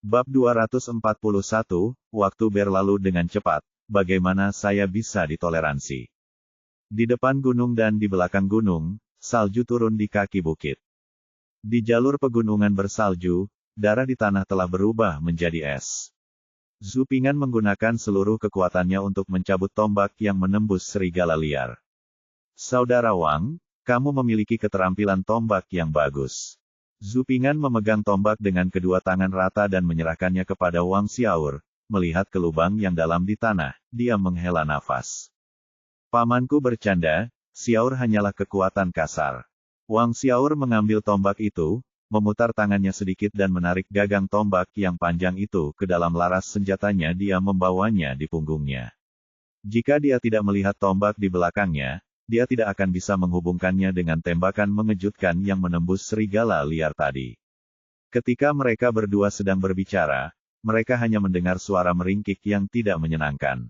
Bab 241, waktu berlalu dengan cepat, bagaimana saya bisa ditoleransi. Di depan gunung dan di belakang gunung, salju turun di kaki bukit. Di jalur pegunungan bersalju, darah di tanah telah berubah menjadi es. Zhu Ping'an menggunakan seluruh kekuatannya untuk mencabut tombak yang menembus serigala liar. Saudara Wang, kamu memiliki keterampilan tombak yang bagus. Zhu Ping'an memegang tombak dengan kedua tangan rata dan menyerahkannya kepada Wang Xiaor. Melihat ke lubang yang dalam di tanah, dia menghela nafas. Pamanku bercanda, Xiaor hanyalah kekuatan kasar. Wang Xiaor mengambil tombak itu, memutar tangannya sedikit dan menarik gagang tombak yang panjang itu ke dalam laras senjatanya. Dia membawanya di punggungnya. Jika dia tidak melihat tombak di belakangnya, dia tidak akan bisa menghubungkannya dengan tembakan mengejutkan yang menembus serigala liar tadi. Ketika mereka berdua sedang berbicara, mereka hanya mendengar suara meringkik yang tidak menyenangkan.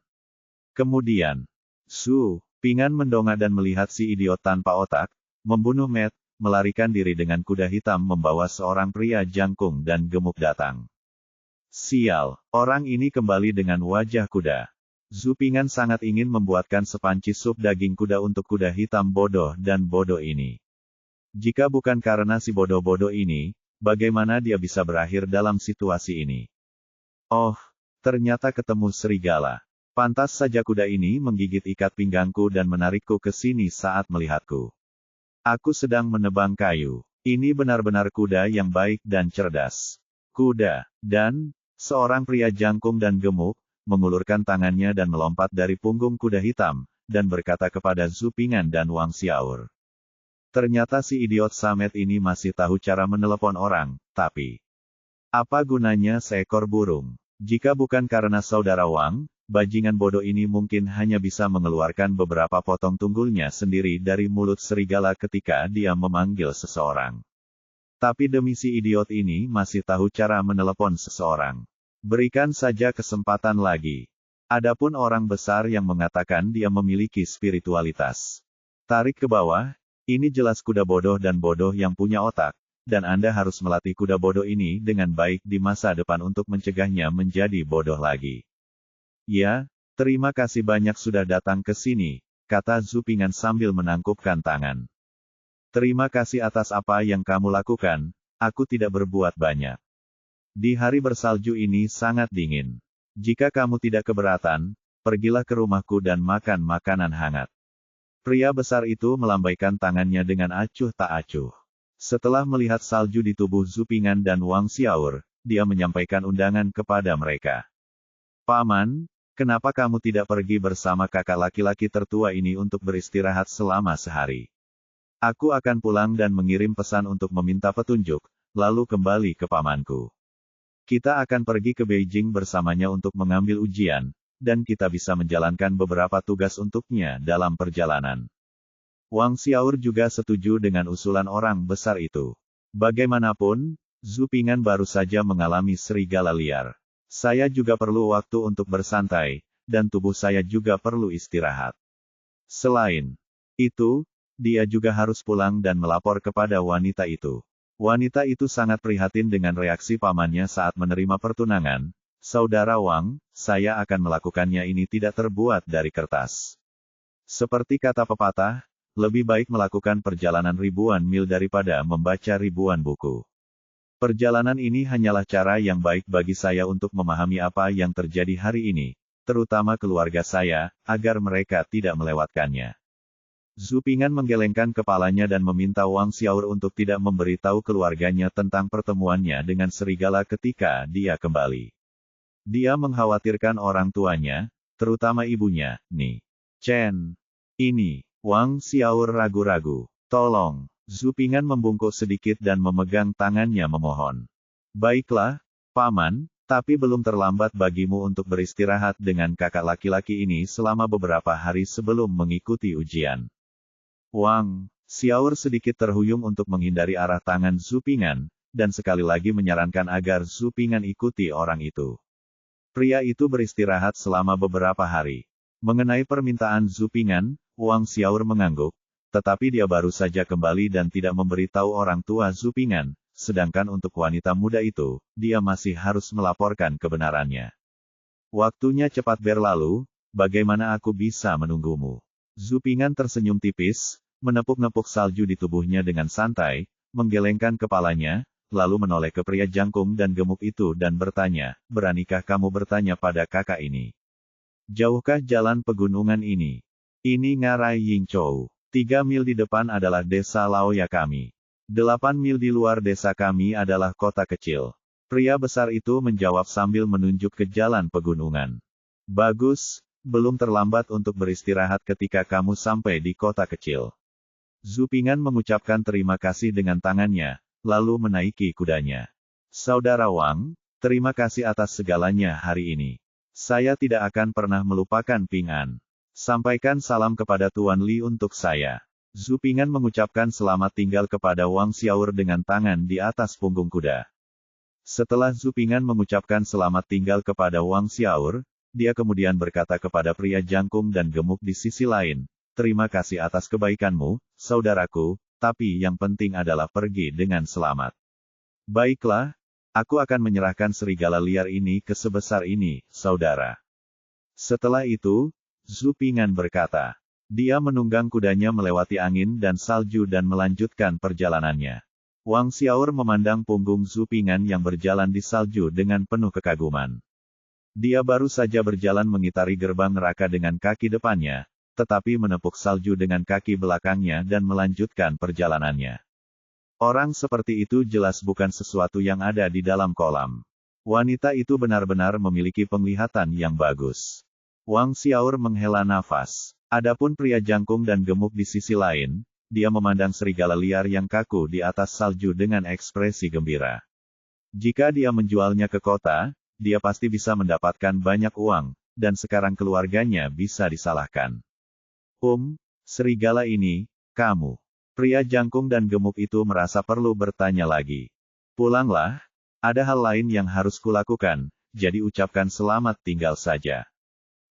Kemudian, Zhu Ping'an mendongak dan melihat si idiot tanpa otak, membunuh Matt, melarikan diri dengan kuda hitam membawa seorang pria jangkung dan gemuk datang. Sial, orang ini kembali dengan wajah kuda. Zhu Ping'an sangat ingin membuatkan sepanci sup daging kuda untuk kuda hitam bodoh dan bodoh ini. Jika bukan karena si bodoh-bodoh ini, bagaimana dia bisa berakhir dalam situasi ini? Oh, ternyata ketemu serigala. Pantas saja kuda ini menggigit ikat pinggangku dan menarikku ke sini saat melihatku. Aku sedang menebang kayu. Ini benar-benar kuda yang baik dan cerdas. Kuda, dan seorang pria jangkung dan gemuk, mengulurkan tangannya dan melompat dari punggung kuda hitam, dan berkata kepada Zhu Ping'an dan Wang Xiaor. Ternyata si idiot Samet ini masih tahu cara menelepon orang, tapi apa gunanya seekor burung? Jika bukan karena saudara Wang, bajingan bodoh ini mungkin hanya bisa mengeluarkan beberapa potong tunggulnya sendiri dari mulut serigala ketika dia memanggil seseorang. Tapi demi si idiot ini masih tahu cara menelepon seseorang. Berikan saja kesempatan lagi. Adapun orang besar yang mengatakan dia memiliki spiritualitas. Tarik ke bawah, ini jelas kuda bodoh dan bodoh yang punya otak, dan Anda harus melatih kuda bodoh ini dengan baik di masa depan untuk mencegahnya menjadi bodoh lagi. Ya, terima kasih banyak sudah datang ke sini, kata Zhu Ping'an sambil menangkupkan tangan. Terima kasih atas apa yang kamu lakukan, aku tidak berbuat banyak. Di hari bersalju ini sangat dingin. Jika kamu tidak keberatan, pergilah ke rumahku dan makan makanan hangat. Pria besar itu melambaikan tangannya dengan acuh tak acuh. Setelah melihat salju di tubuh Zhu Ping'an dan Wang Xiaor, dia menyampaikan undangan kepada mereka. Paman, kenapa kamu tidak pergi bersama kakak laki-laki tertua ini untuk beristirahat selama sehari? Aku akan pulang dan mengirim pesan untuk meminta petunjuk, lalu kembali ke pamanku. Kita akan pergi ke Beijing bersamanya untuk mengambil ujian, dan kita bisa menjalankan beberapa tugas untuknya dalam perjalanan. Wang Xiaor juga setuju dengan usulan orang besar itu. Bagaimanapun, Zhu Ping'an baru saja mengalami serigala liar. Saya juga perlu waktu untuk bersantai, dan tubuh saya juga perlu istirahat. Selain itu, dia juga harus pulang dan melapor kepada wanita itu. Wanita itu sangat prihatin dengan reaksi pamannya saat menerima pertunangan. Saudara Wang, saya akan melakukannya ini tidak terbuat dari kertas. Seperti kata pepatah, lebih baik melakukan perjalanan ribuan mil daripada membaca ribuan buku. Perjalanan ini hanyalah cara yang baik bagi saya untuk memahami apa yang terjadi hari ini, terutama keluarga saya, agar mereka tidak melewatkannya. Zhu Ping'an menggelengkan kepalanya dan meminta Wang Xiaor untuk tidak memberitahu keluarganya tentang pertemuannya dengan serigala ketika dia kembali. Dia mengkhawatirkan orang tuanya, terutama ibunya, Ni Chen. Ini, Wang Xiaor ragu-ragu. Tolong, Zhu Ping'an membungkuk sedikit dan memegang tangannya memohon. Baiklah, Paman, tapi belum terlambat bagimu untuk beristirahat dengan kakak laki-laki ini selama beberapa hari sebelum mengikuti ujian. Wang Xiaor sedikit terhuyung untuk menghindari arah tangan Zhu Ping'an, dan sekali lagi menyarankan agar Zhu Ping'an ikuti orang itu. Pria itu beristirahat selama beberapa hari. Mengenai permintaan Zhu Ping'an, Wang Xiaor mengangguk, tetapi dia baru saja kembali dan tidak memberitahu orang tua Zhu Ping'an, sedangkan untuk wanita muda itu, dia masih harus melaporkan kebenarannya. Waktunya cepat berlalu, bagaimana aku bisa menunggumu? Zhu Ping'an tersenyum tipis, menepuk-nepuk salju di tubuhnya dengan santai, menggelengkan kepalanya, lalu menoleh ke pria jangkung dan gemuk itu dan bertanya, beranikah kamu bertanya pada kakak ini? Jauhkah jalan pegunungan ini? Ini ngarai Yingzhou. 3 mil di depan adalah desa Laoya kami. 8 mil di luar desa kami adalah kota kecil. Pria besar itu menjawab sambil menunjuk ke jalan pegunungan. Bagus, belum terlambat untuk beristirahat ketika kamu sampai di kota kecil. Zhu Ping'an mengucapkan terima kasih dengan tangannya, lalu menaiki kudanya. Saudara Wang, terima kasih atas segalanya hari ini. Saya tidak akan pernah melupakan Ping'an. Sampaikan salam kepada Tuan Li untuk saya. Zhu Ping'an mengucapkan selamat tinggal kepada Wang Xiaor dengan tangan di atas punggung kuda. Setelah Zhu Ping'an mengucapkan selamat tinggal kepada Wang Xiaor, dia kemudian berkata kepada pria jangkung dan gemuk di sisi lain, terima kasih atas kebaikanmu, saudaraku, tapi yang penting adalah pergi dengan selamat. Baiklah, aku akan menyerahkan serigala liar ini ke sebesar ini, saudara. Setelah itu, Zhu Ping'an berkata, dia menunggang kudanya melewati angin dan salju dan melanjutkan perjalanannya. Wang Xiaor memandang punggung Zhu Ping'an yang berjalan di salju dengan penuh kekaguman. Dia baru saja berjalan mengitari gerbang neraka dengan kaki depannya, tetapi menepuk salju dengan kaki belakangnya dan melanjutkan perjalanannya. Orang seperti itu jelas bukan sesuatu yang ada di dalam kolam. Wanita itu benar-benar memiliki penglihatan yang bagus. Wang Xiaor menghela nafas. Adapun pria jangkung dan gemuk di sisi lain, dia memandang serigala liar yang kaku di atas salju dengan ekspresi gembira. Jika dia menjualnya ke kota, dia pasti bisa mendapatkan banyak uang, dan sekarang keluarganya bisa disalahkan. Serigala ini, kamu. Pria jangkung dan gemuk itu merasa perlu bertanya lagi. Pulanglah, ada hal lain yang harus kulakukan, jadi ucapkan selamat tinggal saja.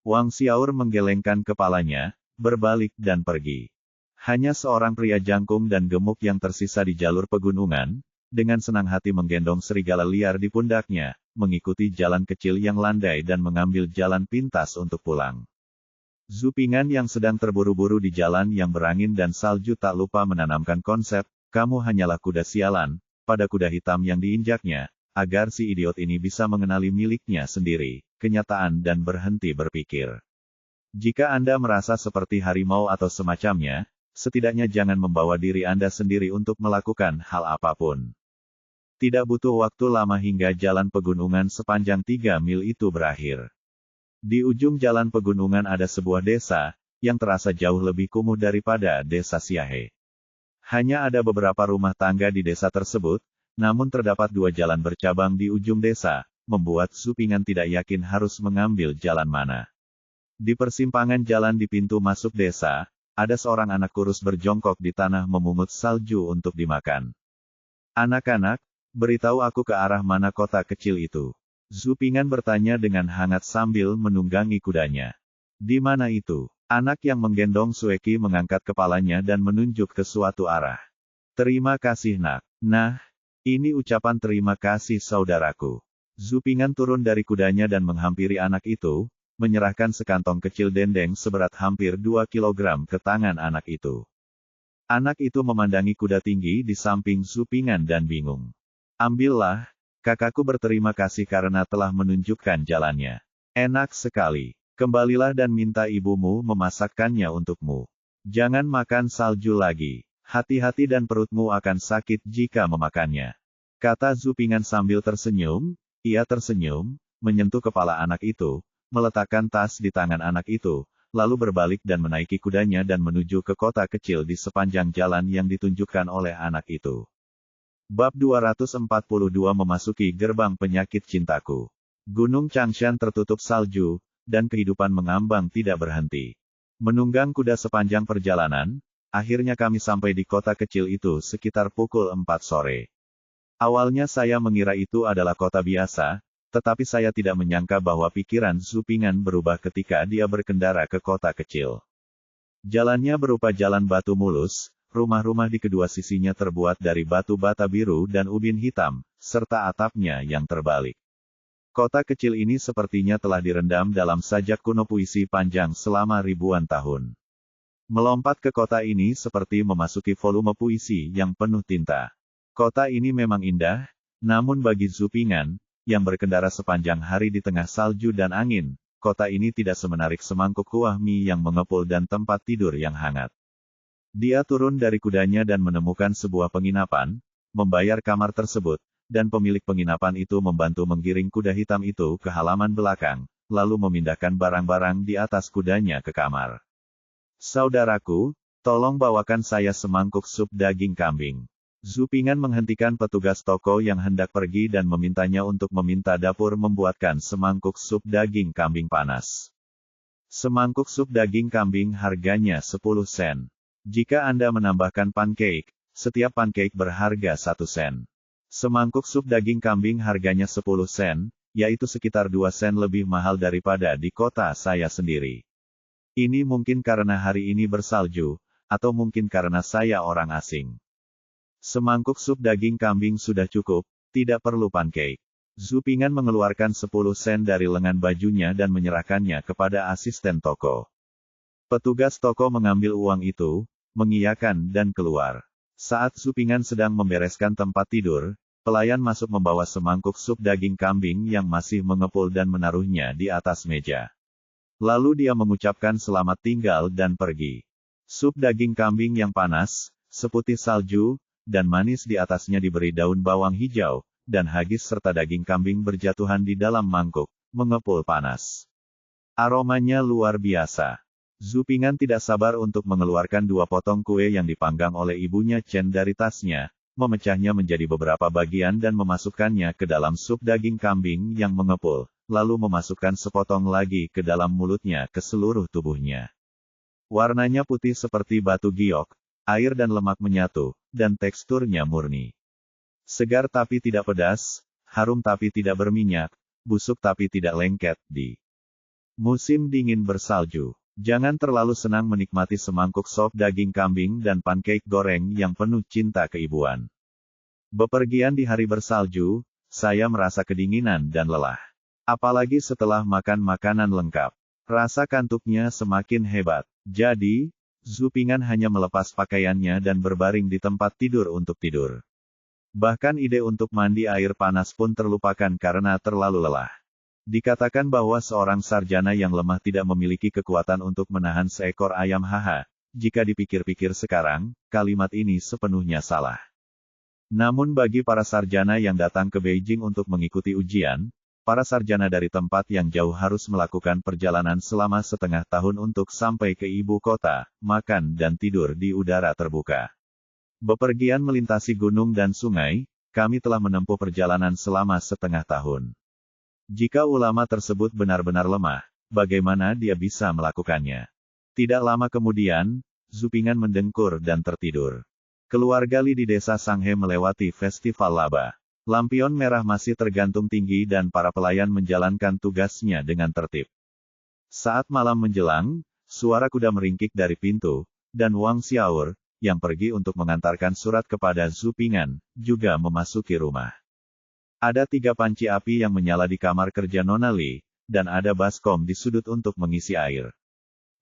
Wang Xiaor menggelengkan kepalanya, berbalik dan pergi. Hanya seorang pria jangkung dan gemuk yang tersisa di jalur pegunungan, dengan senang hati menggendong serigala liar di pundaknya, mengikuti jalan kecil yang landai dan mengambil jalan pintas untuk pulang. Zhu Ping'an yang sedang terburu-buru di jalan yang berangin dan salju tak lupa menanamkan konsep, kamu hanyalah kuda sialan, pada kuda hitam yang diinjaknya, agar si idiot ini bisa mengenali miliknya sendiri, kenyataan dan berhenti berpikir. Jika Anda merasa seperti harimau atau semacamnya, setidaknya jangan membawa diri Anda sendiri untuk melakukan hal apapun. Tidak butuh waktu lama hingga jalan pegunungan sepanjang 3 mil itu berakhir. Di ujung jalan pegunungan ada sebuah desa, yang terasa jauh lebih kumuh daripada desa Xiahe. Hanya ada beberapa rumah tangga di desa tersebut, namun terdapat 2 jalan bercabang di ujung desa, membuat Zhu Ping'an tidak yakin harus mengambil jalan mana. Di persimpangan jalan di pintu masuk desa, ada seorang anak kurus berjongkok di tanah memungut salju untuk dimakan. Anak-anak, beritahu aku ke arah mana kota kecil itu. Zhu Ping'an bertanya dengan hangat sambil menunggangi kudanya. Di mana itu? Anak yang menggendong Sueki mengangkat kepalanya dan menunjuk ke suatu arah. Terima kasih nak. Nah, ini ucapan terima kasih saudaraku. Zhu Ping'an turun dari kudanya dan menghampiri anak itu, menyerahkan sekantong kecil dendeng seberat hampir 2 kilogram ke tangan anak itu. Anak itu memandangi kuda tinggi di samping Zhu Ping'an dan bingung. Ambillah, kakakku berterima kasih karena telah menunjukkan jalannya. Enak sekali. Kembalilah dan minta ibumu memasakkannya untukmu. Jangan makan salju lagi. Hati-hati dan perutmu akan sakit jika memakannya. Kata Zhu Ping'an sambil tersenyum. Ia tersenyum, menyentuh kepala anak itu, meletakkan tas di tangan anak itu, lalu berbalik dan menaiki kudanya dan menuju ke kota kecil di sepanjang jalan yang ditunjukkan oleh anak itu. Bab 242 memasuki gerbang penyakit cintaku. Gunung Changshan tertutup salju, dan kehidupan mengambang tidak berhenti. Menunggang kuda sepanjang perjalanan, akhirnya kami sampai di kota kecil itu sekitar pukul 4 sore. Awalnya saya mengira itu adalah kota biasa, tetapi saya tidak menyangka bahwa pikiran Zhu Ping'an berubah ketika dia berkendara ke kota kecil. Jalannya berupa jalan batu mulus, rumah-rumah di kedua sisinya terbuat dari batu bata biru dan ubin hitam, serta atapnya yang terbalik. Kota kecil ini sepertinya telah direndam dalam sajak kuno puisi panjang selama ribuan tahun. Melompat ke kota ini seperti memasuki volume puisi yang penuh tinta. Kota ini memang indah, namun bagi Zupingan, yang berkendara sepanjang hari di tengah salju dan angin, kota ini tidak semenarik semangkuk kuah mie yang mengepul dan tempat tidur yang hangat. Dia turun dari kudanya dan menemukan sebuah penginapan, membayar kamar tersebut, dan pemilik penginapan itu membantu menggiring kuda hitam itu ke halaman belakang, lalu memindahkan barang-barang di atas kudanya ke kamar. "Saudaraku, tolong bawakan saya semangkuk sup daging kambing." Zupingan menghentikan petugas toko yang hendak pergi dan memintanya untuk meminta dapur membuatkan semangkuk sup daging kambing panas. Semangkuk sup daging kambing harganya 10 sen. Jika Anda menambahkan pancake, setiap pancake berharga 1 sen. Semangkuk sup daging kambing harganya 10 sen, yaitu sekitar 2 sen lebih mahal daripada di kota saya sendiri. Ini mungkin karena hari ini bersalju, atau mungkin karena saya orang asing. Semangkuk sup daging kambing sudah cukup, tidak perlu pancake. Zupingan mengeluarkan 10 sen dari lengan bajunya dan menyerahkannya kepada asisten toko. Petugas toko mengambil uang itu, mengiyakan dan keluar. Saat Zupingan sedang membereskan tempat tidur, pelayan masuk membawa semangkuk sup daging kambing yang masih mengepul dan menaruhnya di atas meja. Lalu dia mengucapkan selamat tinggal dan pergi. Sup daging kambing yang panas, seputih salju, dan manis di atasnya diberi daun bawang hijau, dan hagis serta daging kambing berjatuhan di dalam mangkuk, mengepul panas. Aromanya luar biasa. Zupingan tidak sabar untuk mengeluarkan 2 potong kue yang dipanggang oleh ibunya Chen dari tasnya, memecahnya menjadi beberapa bagian dan memasukkannya ke dalam sup daging kambing yang mengepul, lalu memasukkan sepotong lagi ke dalam mulutnya ke seluruh tubuhnya. Warnanya putih seperti batu giok, air dan lemak menyatu, dan teksturnya murni. Segar tapi tidak pedas, harum tapi tidak berminyak, busuk tapi tidak lengket di musim dingin bersalju. Jangan terlalu senang menikmati semangkuk sop daging kambing dan pancake goreng yang penuh cinta keibuan. Bepergian di hari bersalju, saya merasa kedinginan dan lelah. Apalagi setelah makan makanan lengkap. Rasa kantuknya semakin hebat. Jadi, Zupingan hanya melepas pakaiannya dan berbaring di tempat tidur untuk tidur. Bahkan ide untuk mandi air panas pun terlupakan karena terlalu lelah. Dikatakan bahwa seorang sarjana yang lemah tidak memiliki kekuatan untuk menahan seekor ayam haha. Jika dipikir-pikir sekarang, kalimat ini sepenuhnya salah. Namun bagi para sarjana yang datang ke Beijing untuk mengikuti ujian, para sarjana dari tempat yang jauh harus melakukan perjalanan selama setengah tahun untuk sampai ke ibu kota, makan dan tidur di udara terbuka. Bepergian melintasi gunung dan sungai, kami telah menempuh perjalanan selama setengah tahun. Jika ulama tersebut benar-benar lemah, bagaimana dia bisa melakukannya? Tidak lama kemudian, Zupingan mendengkur dan tertidur. Keluarga Li di desa Sanghe melewati festival laba. Lampion merah masih tergantung tinggi dan para pelayan menjalankan tugasnya dengan tertib. Saat malam menjelang, suara kuda meringkik dari pintu, dan Wang Xiaor, yang pergi untuk mengantarkan surat kepada Zupingan, juga memasuki rumah. Ada 3 panci api yang menyala di kamar kerja Nona Li, dan ada baskom di sudut untuk mengisi air.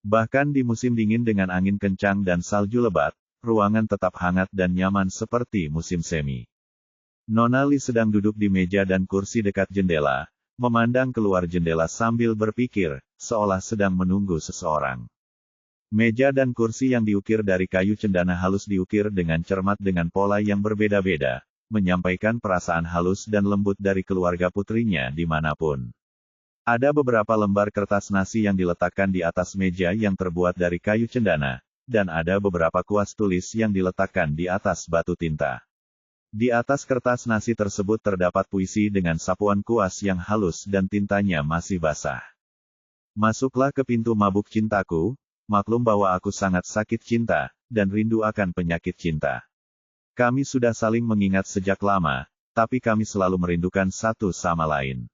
Bahkan di musim dingin dengan angin kencang dan salju lebat, ruangan tetap hangat dan nyaman seperti musim semi. Nona Li sedang duduk di meja dan kursi dekat jendela, memandang keluar jendela sambil berpikir, seolah sedang menunggu seseorang. Meja dan kursi yang diukir dari kayu cendana halus diukir dengan cermat dengan pola yang berbeda-beda, menyampaikan perasaan halus dan lembut dari keluarga putrinya dimanapun. Ada beberapa lembar kertas nasi yang diletakkan di atas meja yang terbuat dari kayu cendana, dan ada beberapa kuas tulis yang diletakkan di atas batu tinta. Di atas kertas nasi tersebut terdapat puisi dengan sapuan kuas yang halus dan tintanya masih basah. Masuklah ke pintu mabuk cintaku, maklum bahwa aku sangat sakit cinta, dan rindu akan penyakit cinta. Kami sudah saling mengingat sejak lama, tapi kami selalu merindukan satu sama lain.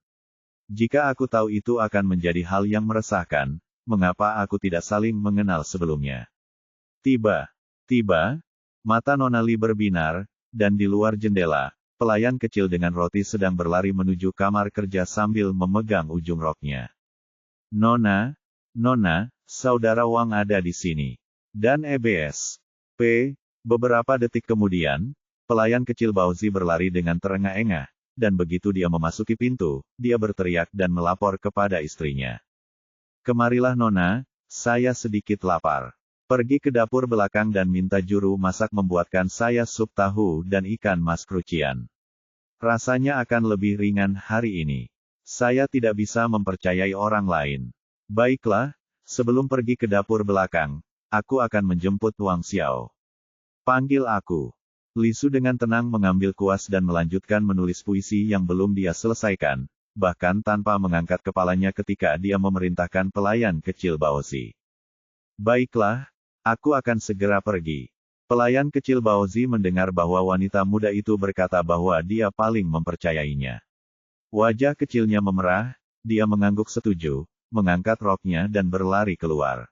Jika aku tahu itu akan menjadi hal yang meresahkan, mengapa aku tidak saling mengenal sebelumnya? Tiba-tiba, Mata Nona Li berbinar, dan di luar jendela, pelayan kecil dengan roti sedang berlari menuju kamar kerja sambil memegang ujung roknya. Nona, saudara Wang ada di sini. Dan EBS. Beberapa detik kemudian, pelayan kecil Baozi berlari dengan terengah-engah, dan begitu dia memasuki pintu, dia berteriak dan melapor kepada istrinya. Kemarilah Nona, saya sedikit lapar. Pergi ke dapur belakang dan minta juru masak membuatkan saya sup tahu dan ikan mas krucian. Rasanya akan lebih ringan hari ini. Saya tidak bisa mempercayai orang lain. Baiklah, sebelum pergi ke dapur belakang, aku akan menjemput Wang Xiao. Panggil aku. Li Su dengan tenang mengambil kuas dan melanjutkan menulis puisi yang belum dia selesaikan, bahkan tanpa mengangkat kepalanya ketika dia memerintahkan pelayan kecil Baozi. Baiklah, aku akan segera pergi. Pelayan kecil Baozi mendengar bahwa wanita muda itu berkata bahwa dia paling mempercayainya. Wajah kecilnya memerah, dia mengangguk setuju, mengangkat roknya dan berlari keluar.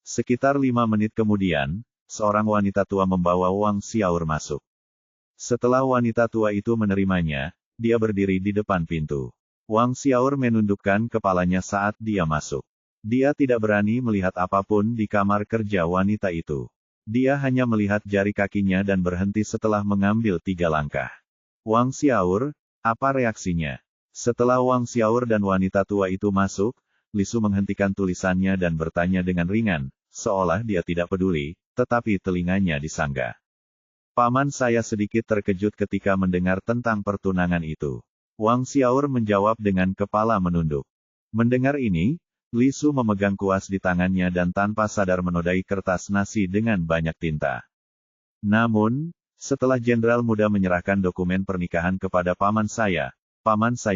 Sekitar 5 menit kemudian, seorang wanita tua membawa Wang Xiaor masuk. Setelah wanita tua itu menerimanya, dia berdiri di depan pintu. Wang Xiaor menundukkan kepalanya saat dia masuk. Dia tidak berani melihat apapun di kamar kerja wanita itu. Dia hanya melihat jari kakinya dan berhenti setelah mengambil 3 langkah. Wang Xiaor, apa reaksinya? Setelah Wang Xiaor dan wanita tua itu masuk, Li Su menghentikan tulisannya dan bertanya dengan ringan, seolah dia tidak peduli, tetapi telinganya disangga. Paman saya sedikit terkejut ketika mendengar tentang pertunangan itu. Wang Xiaor menjawab dengan kepala menunduk. Mendengar ini, Li Su memegang kuas di tangannya dan tanpa sadar menodai kertas nasi dengan banyak tinta. Namun, setelah jenderal muda menyerahkan dokumen pernikahan kepada paman saya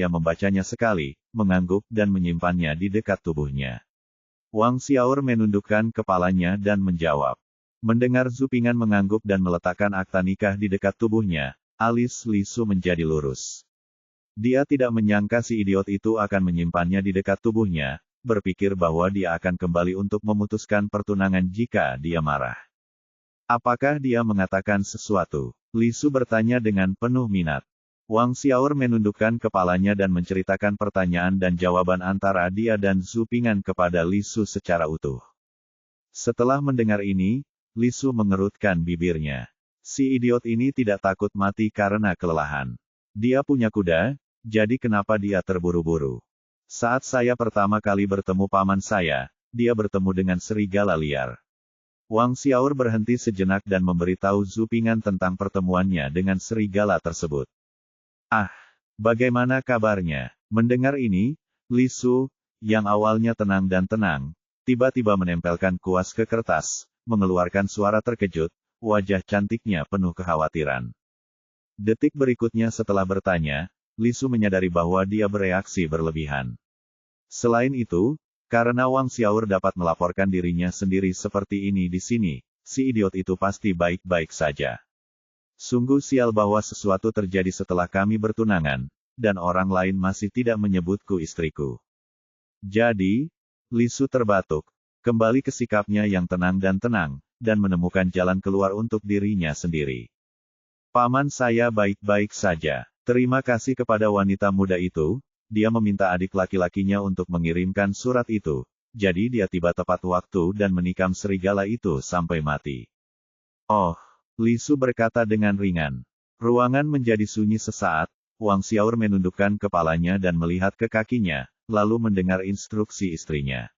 membacanya sekali, mengangguk dan menyimpannya di dekat tubuhnya. Wang Xiaor menundukkan kepalanya dan menjawab. Mendengar Zupingan mengangguk dan meletakkan akta nikah di dekat tubuhnya, alis Li Su menjadi lurus. Dia tidak menyangka si idiot itu akan menyimpannya di dekat tubuhnya, berpikir bahwa dia akan kembali untuk memutuskan pertunangan jika dia marah. Apakah dia mengatakan sesuatu? Li Su bertanya dengan penuh minat. Wang Xiaor menundukkan kepalanya dan menceritakan pertanyaan dan jawaban antara dia dan Zupingan kepada Li Su secara utuh. Setelah mendengar ini, Li Su mengerutkan bibirnya. Si idiot ini tidak takut mati karena kelelahan. Dia punya kuda, jadi kenapa dia terburu-buru? Saat saya pertama kali bertemu paman saya, dia bertemu dengan serigala liar. Wang Xiaor berhenti sejenak dan memberitahu Zupingan tentang pertemuannya dengan serigala tersebut. Ah, bagaimana kabarnya? Mendengar ini, Li Su, yang awalnya tenang dan tenang, tiba-tiba menempelkan kuas ke kertas, mengeluarkan suara terkejut, wajah cantiknya penuh kekhawatiran. Detik berikutnya setelah bertanya, Li Su menyadari bahwa dia bereaksi berlebihan. Selain itu, karena Wang Xiaor dapat melaporkan dirinya sendiri seperti ini di sini, si idiot itu pasti baik-baik saja. Sungguh sial bahwa sesuatu terjadi setelah kami bertunangan, dan orang lain masih tidak menyebutku istriku. Jadi, Li Su terbatuk, kembali ke sikapnya yang tenang, dan menemukan jalan keluar untuk dirinya sendiri. Paman saya baik-baik saja. Terima kasih kepada wanita muda itu, dia meminta adik laki-lakinya untuk mengirimkan surat itu, jadi dia tiba tepat waktu dan menikam serigala itu sampai mati. Oh, Li Su berkata dengan ringan. Ruangan menjadi sunyi sesaat, Wang Xiaor menundukkan kepalanya dan melihat ke kakinya, lalu mendengar instruksi istrinya.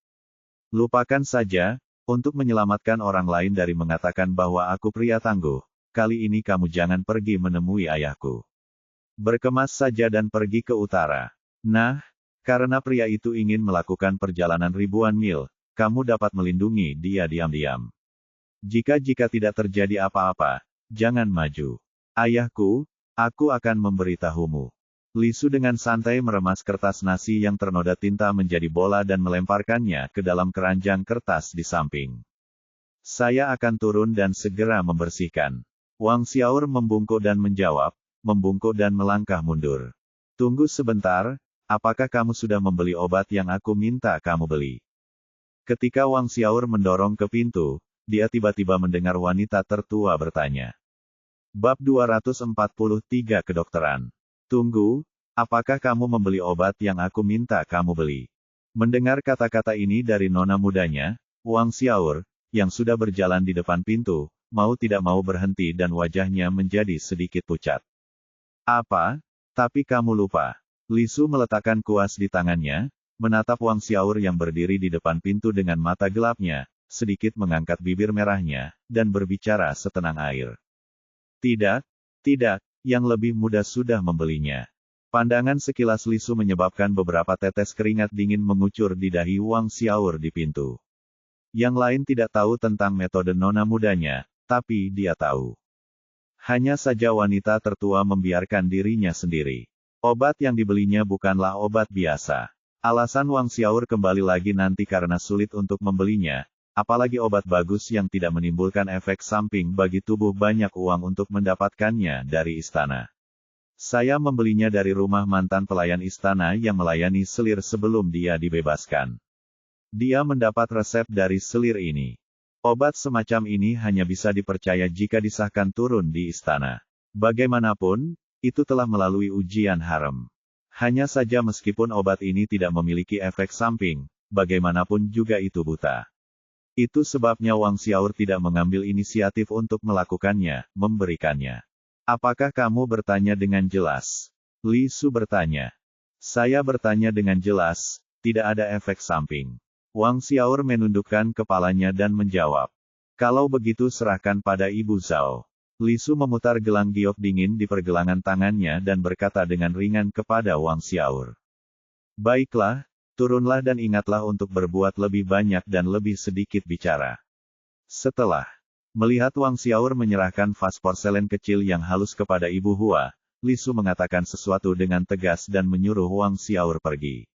Lupakan saja, untuk menyelamatkan orang lain dari mengatakan bahwa aku pria tangguh, kali ini kamu jangan pergi menemui ayahku. Berkemas saja dan pergi ke utara. Nah, karena pria itu ingin melakukan perjalanan ribuan mil, kamu dapat melindungi dia diam-diam. Jika tidak terjadi apa-apa, jangan maju. Ayahku, aku akan memberitahumu. Li Su dengan santai meremas kertas nasi yang ternoda tinta menjadi bola dan melemparkannya ke dalam keranjang kertas di samping. Saya akan turun dan segera membersihkan. Wang Xiaor membungkuk dan menjawab, membungkuk dan melangkah mundur. Tunggu sebentar, apakah kamu sudah membeli obat yang aku minta kamu beli? Ketika Wang Xiaor mendorong ke pintu, dia tiba-tiba mendengar wanita tertua bertanya. Bab 243 Kedokteran. Tunggu, apakah kamu membeli obat yang aku minta kamu beli? Mendengar kata-kata ini dari nona mudanya, Wang Xiaor, yang sudah berjalan di depan pintu, mau tidak mau berhenti dan wajahnya menjadi sedikit pucat. Apa? Tapi kamu lupa. Li Su meletakkan kuas di tangannya, menatap Wang Xiaor yang berdiri di depan pintu dengan mata gelapnya, sedikit mengangkat bibir merahnya, dan berbicara setenang air. Tidak, tidak, yang lebih muda sudah membelinya. Pandangan sekilas Li Su menyebabkan beberapa tetes keringat dingin mengucur di dahi Wang Xiaor di pintu. Yang lain tidak tahu tentang metode nona mudanya, tapi dia tahu. Hanya saja wanita tertua membiarkan dirinya sendiri. Obat yang dibelinya bukanlah obat biasa. Alasan Wang Xiaor kembali lagi nanti karena sulit untuk membelinya, apalagi obat bagus yang tidak menimbulkan efek samping bagi tubuh banyak uang untuk mendapatkannya dari istana. Saya membelinya dari rumah mantan pelayan istana yang melayani selir sebelum dia dibebaskan. Dia mendapat resep dari selir ini. Obat semacam ini hanya bisa dipercaya jika disahkan turun di istana. Bagaimanapun, itu telah melalui ujian haram. Hanya saja meskipun obat ini tidak memiliki efek samping, bagaimanapun juga itu buta. Itu sebabnya Wang Xiaor tidak mengambil inisiatif untuk melakukannya, memberikannya. Apakah kamu bertanya dengan jelas? Li Su bertanya. Saya bertanya dengan jelas, tidak ada efek samping. Wang Xiaor menundukkan kepalanya dan menjawab. Kalau begitu serahkan pada Ibu Zhao. Li Su memutar gelang giok dingin di pergelangan tangannya dan berkata dengan ringan kepada Wang Xiaor. Baiklah, turunlah dan ingatlah untuk berbuat lebih banyak dan lebih sedikit bicara. Setelah melihat Wang Xiaor menyerahkan vas porselen kecil yang halus kepada Ibu Hua, Li Su mengatakan sesuatu dengan tegas dan menyuruh Wang Xiaor pergi.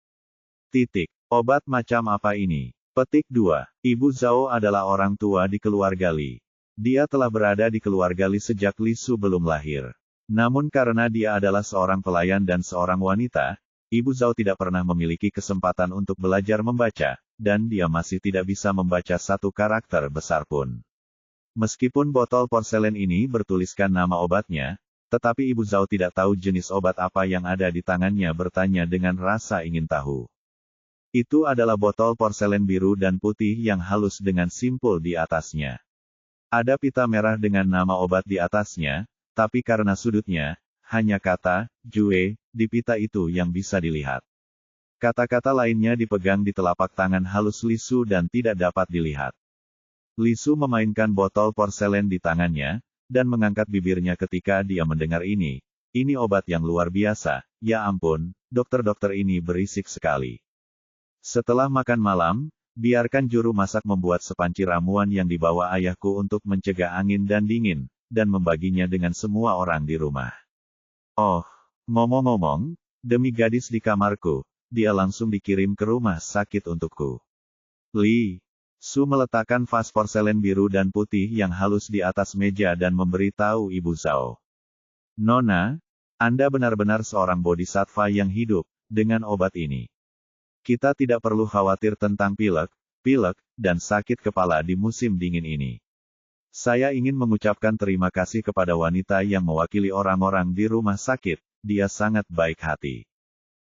Obat macam apa ini? Petik 2. Ibu Zhao adalah orang tua di keluarga Li. Dia telah berada di keluarga Li sejak Li Su belum lahir. Namun karena dia adalah seorang pelayan dan seorang wanita, Ibu Zhao tidak pernah memiliki kesempatan untuk belajar membaca, dan dia masih tidak bisa membaca satu karakter besar pun. Meskipun botol porselen ini bertuliskan nama obatnya, tetapi Ibu Zhao tidak tahu jenis obat apa yang ada di tangannya bertanya dengan rasa ingin tahu. Itu adalah botol porselen biru dan putih yang halus dengan simpul di atasnya. Ada pita merah dengan nama obat di atasnya, tapi karena sudutnya, hanya kata, Jue, di pita itu yang bisa dilihat. Kata-kata lainnya dipegang di telapak tangan halus Li Su dan tidak dapat dilihat. Li Su memainkan botol porselen di tangannya, dan mengangkat bibirnya ketika dia mendengar ini. Ini obat yang luar biasa, ya ampun, dokter-dokter ini berisik sekali. Setelah makan malam, biarkan juru masak membuat sepanci ramuan yang dibawa ayahku untuk mencegah angin dan dingin, dan membaginya dengan semua orang di rumah. Oh, ngomong-ngomong, demi gadis di kamarku, dia langsung dikirim ke rumah sakit untukku. Li Su meletakkan vas porselen biru dan putih yang halus di atas meja dan memberitahu Ibu Zhao. Nona, Anda benar-benar seorang bodhisattva yang hidup, dengan obat ini. Kita tidak perlu khawatir tentang pilek, dan sakit kepala di musim dingin ini. Saya ingin mengucapkan terima kasih kepada wanita yang mewakili orang-orang di rumah sakit, dia sangat baik hati.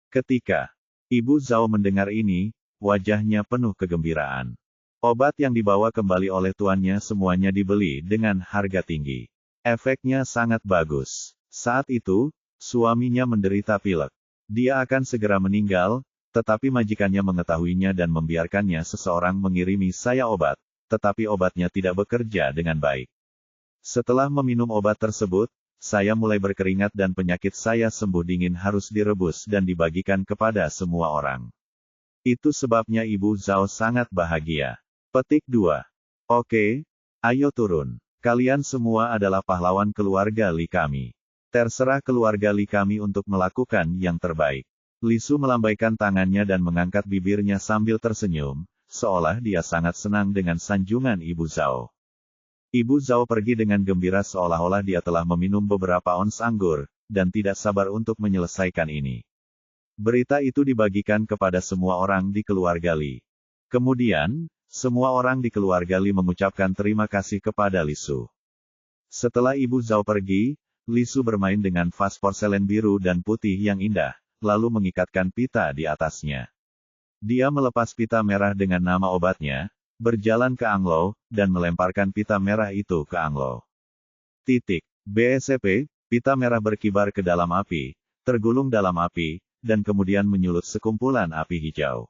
Ketika Ibu Zhao mendengar ini, wajahnya penuh kegembiraan. Obat yang dibawa kembali oleh tuannya semuanya dibeli dengan harga tinggi. Efeknya sangat bagus. Saat itu, suaminya menderita pilek. Dia akan segera meninggal, tetapi majikannya mengetahuinya dan membiarkannya seseorang mengirimi saya obat, tetapi obatnya tidak bekerja dengan baik. Setelah meminum obat tersebut, saya mulai berkeringat dan penyakit saya sembuh dingin harus direbus dan dibagikan kepada semua orang. Itu sebabnya Ibu Zhao sangat bahagia. Petik 2. Oke, ayo turun. Kalian semua adalah pahlawan keluarga Li kami. Terserah keluarga Li kami untuk melakukan yang terbaik. Li Su melambaikan tangannya dan mengangkat bibirnya sambil tersenyum, seolah dia sangat senang dengan sanjungan Ibu Zhao. Ibu Zhao pergi dengan gembira seolah-olah dia telah meminum beberapa ons anggur, dan tidak sabar untuk menyelesaikan ini. Berita itu dibagikan kepada semua orang di keluarga Li. Kemudian, semua orang di keluarga Li mengucapkan terima kasih kepada Li Su. Setelah Ibu Zhao pergi, Li Su bermain dengan vas porselen biru dan putih yang indah, lalu mengikatkan pita di atasnya. Dia melepas pita merah dengan nama obatnya, berjalan ke Anglo, dan melemparkan pita merah itu ke Anglo. BSCP, pita merah berkibar ke dalam api, tergulung dalam api, dan kemudian menyulut sekumpulan api hijau.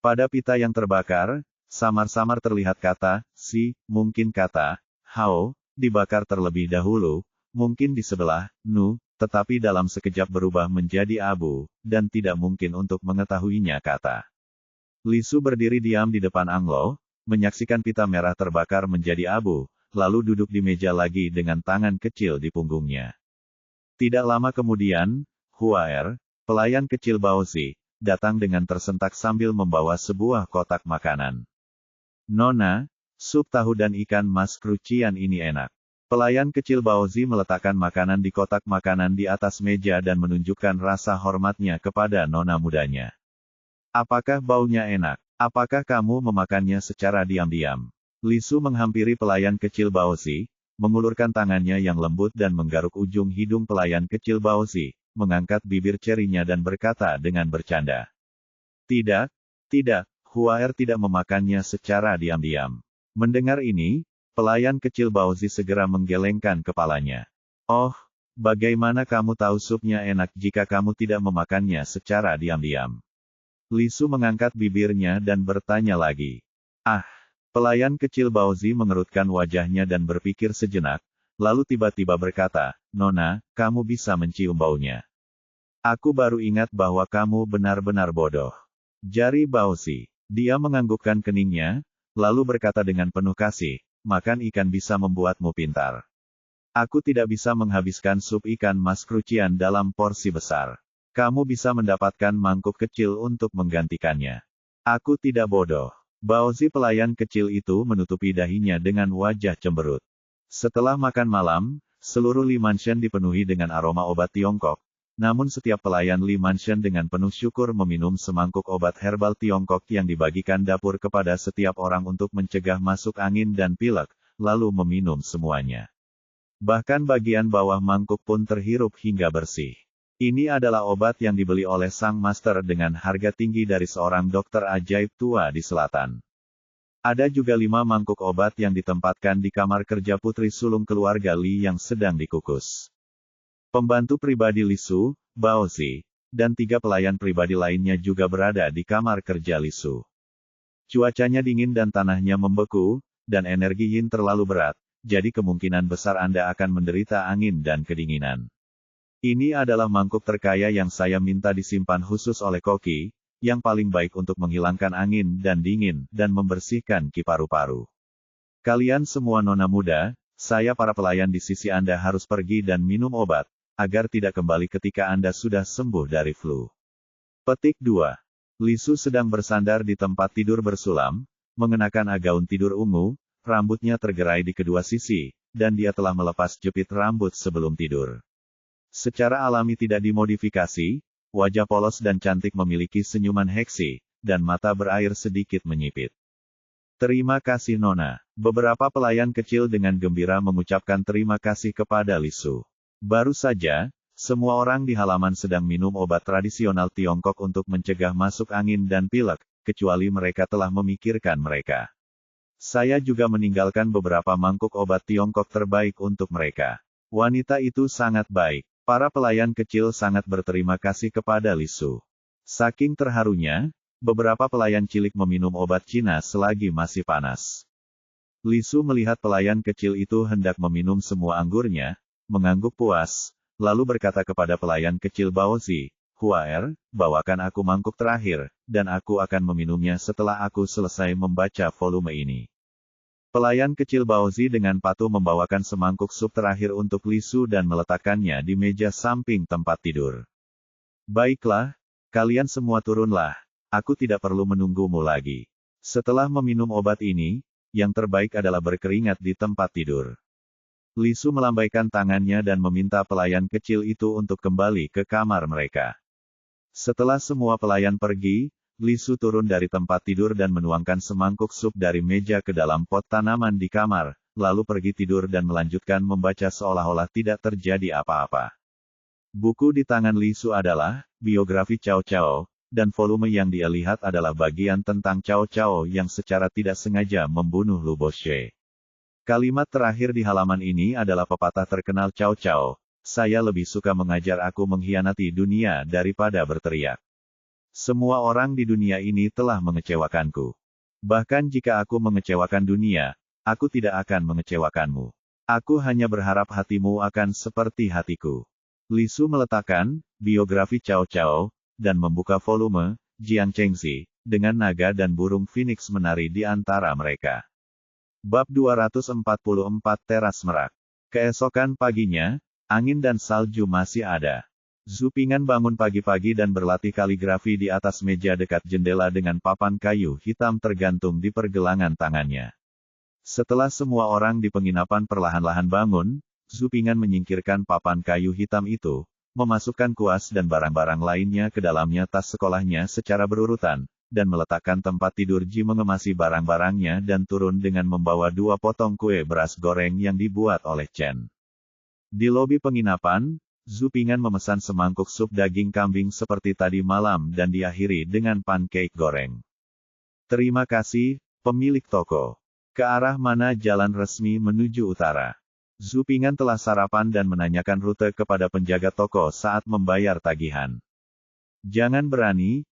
Pada pita yang terbakar, samar-samar terlihat kata, si, mungkin kata, hao, dibakar terlebih dahulu, mungkin di sebelah, nu, tetapi dalam sekejap berubah menjadi abu, dan tidak mungkin untuk mengetahuinya kata. Li Su berdiri diam di depan Anglo, menyaksikan pita merah terbakar menjadi abu, lalu duduk di meja lagi dengan tangan kecil di punggungnya. Tidak lama kemudian, Huaer, pelayan kecil Baozi, datang dengan tersentak sambil membawa sebuah kotak makanan. Nona, sup tahu dan ikan mas krucian ini enak. Pelayan kecil Baozi meletakkan makanan di kotak makanan di atas meja dan menunjukkan rasa hormatnya kepada nona mudanya. Apakah baunya enak? Apakah kamu memakannya secara diam-diam? Li Su menghampiri pelayan kecil Baozi, mengulurkan tangannya yang lembut dan menggaruk ujung hidung pelayan kecil Baozi, mengangkat bibir cerinya dan berkata dengan bercanda. Tidak, Huaer tidak memakannya secara diam-diam. Mendengar ini, pelayan kecil Baozi segera menggelengkan kepalanya. Oh, bagaimana kamu tahu supnya enak jika kamu tidak memakannya secara diam-diam? Li Su mengangkat bibirnya dan bertanya lagi. Pelayan kecil Baozi mengerutkan wajahnya dan berpikir sejenak, lalu tiba-tiba berkata, Nona, kamu bisa mencium baunya. Aku baru ingat bahwa kamu benar-benar bodoh. Jari Baozi. Dia menganggukkan keningnya, lalu berkata dengan penuh kasih, makan ikan bisa membuatmu pintar. Aku tidak bisa menghabiskan sup ikan mas krucian dalam porsi besar. Kamu bisa mendapatkan mangkuk kecil untuk menggantikannya. Aku tidak bodoh. Baozi pelayan kecil itu menutupi dahinya dengan wajah cemberut. Setelah makan malam, seluruh Li Mansion dipenuhi dengan aroma obat Tiongkok, namun setiap pelayan Li Mansion dengan penuh syukur meminum semangkuk obat herbal Tiongkok yang dibagikan dapur kepada setiap orang untuk mencegah masuk angin dan pilek, lalu meminum semuanya. Bahkan bagian bawah mangkuk pun terhirup hingga bersih. Ini adalah obat yang dibeli oleh sang master dengan harga tinggi dari seorang dokter ajaib tua di selatan. Ada juga 5 mangkuk obat yang ditempatkan di kamar kerja putri sulung keluarga Li yang sedang dikukus. Pembantu pribadi Li Su, Baozi, dan 3 pelayan pribadi lainnya juga berada di kamar kerja Li Su. Cuacanya dingin dan tanahnya membeku, dan energi yin terlalu berat, jadi kemungkinan besar Anda akan menderita angin dan kedinginan. Ini adalah mangkuk terkaya yang saya minta disimpan khusus oleh koki, yang paling baik untuk menghilangkan angin dan dingin, dan membersihkan ki paru-paru. Kalian semua nona muda, saya para pelayan di sisi Anda harus pergi dan minum obat, agar tidak kembali ketika Anda sudah sembuh dari flu. Petik 2. Li Su sedang bersandar di tempat tidur bersulam, mengenakan gaun tidur ungu, rambutnya tergerai di kedua sisi, dan dia telah melepas jepit rambut sebelum tidur. Secara alami tidak dimodifikasi, wajah polos dan cantik memiliki senyuman heksi, dan mata berair sedikit menyipit. Terima kasih Nona. Beberapa pelayan kecil dengan gembira mengucapkan terima kasih kepada Li Su. Baru saja, semua orang di halaman sedang minum obat tradisional Tiongkok untuk mencegah masuk angin dan pilek, kecuali mereka telah memikirkan mereka. Saya juga meninggalkan beberapa mangkuk obat Tiongkok terbaik untuk mereka. Wanita itu sangat baik. Para pelayan kecil sangat berterima kasih kepada Li Su. Saking terharunya, beberapa pelayan cilik meminum obat Cina selagi masih panas. Li Su melihat pelayan kecil itu hendak meminum semua anggurnya, mengangguk puas, lalu berkata kepada pelayan kecil Baozi, Huaer, bawakan aku mangkuk terakhir, dan aku akan meminumnya setelah aku selesai membaca volume ini. Pelayan kecil Baozi dengan patuh membawakan semangkuk sup terakhir untuk Li Su dan meletakkannya di meja samping tempat tidur. Baiklah, kalian semua turunlah, aku tidak perlu menunggumu lagi. Setelah meminum obat ini, yang terbaik adalah berkeringat di tempat tidur. Li Su melambaikan tangannya dan meminta pelayan kecil itu untuk kembali ke kamar mereka. Setelah semua pelayan pergi, Li Su turun dari tempat tidur dan menuangkan semangkuk sup dari meja ke dalam pot tanaman di kamar, lalu pergi tidur dan melanjutkan membaca seolah-olah tidak terjadi apa-apa. Buku di tangan Li Su adalah biografi Cao Cao, dan volume yang dia lihat adalah bagian tentang Cao Cao yang secara tidak sengaja membunuh Lu Boxue. Kalimat terakhir di halaman ini adalah pepatah terkenal Cao Cao, "Saya lebih suka mengajar aku mengkhianati dunia daripada berteriak. Semua orang di dunia ini telah mengecewakanku. Bahkan jika aku mengecewakan dunia, aku tidak akan mengecewakanmu. Aku hanya berharap hatimu akan seperti hatiku." Li Su meletakkan biografi Cao Cao dan membuka volume Jiang Chengxi dengan naga dan burung phoenix menari di antara mereka. Bab 244 Teras Merak. Keesokan paginya, angin dan salju masih ada. Zhu Ping'an bangun pagi-pagi dan berlatih kaligrafi di atas meja dekat jendela dengan papan kayu hitam tergantung di pergelangan tangannya. Setelah semua orang di penginapan perlahan-lahan bangun, Zhu Ping'an menyingkirkan papan kayu hitam itu, memasukkan kuas dan barang-barang lainnya ke dalamnya tas sekolahnya secara berurutan, dan meletakkan tempat tidur Ji mengemasi barang-barangnya dan turun dengan membawa 2 potong kue beras goreng yang dibuat oleh Chen. Di lobi penginapan, Zhu Ping'an memesan semangkuk sup daging kambing seperti tadi malam dan diakhiri dengan pancake goreng. "Terima kasih, pemilik toko. Ke arah mana jalan resmi menuju utara?" Zhu Ping'an telah sarapan dan menanyakan rute kepada penjaga toko saat membayar tagihan. Jangan berani.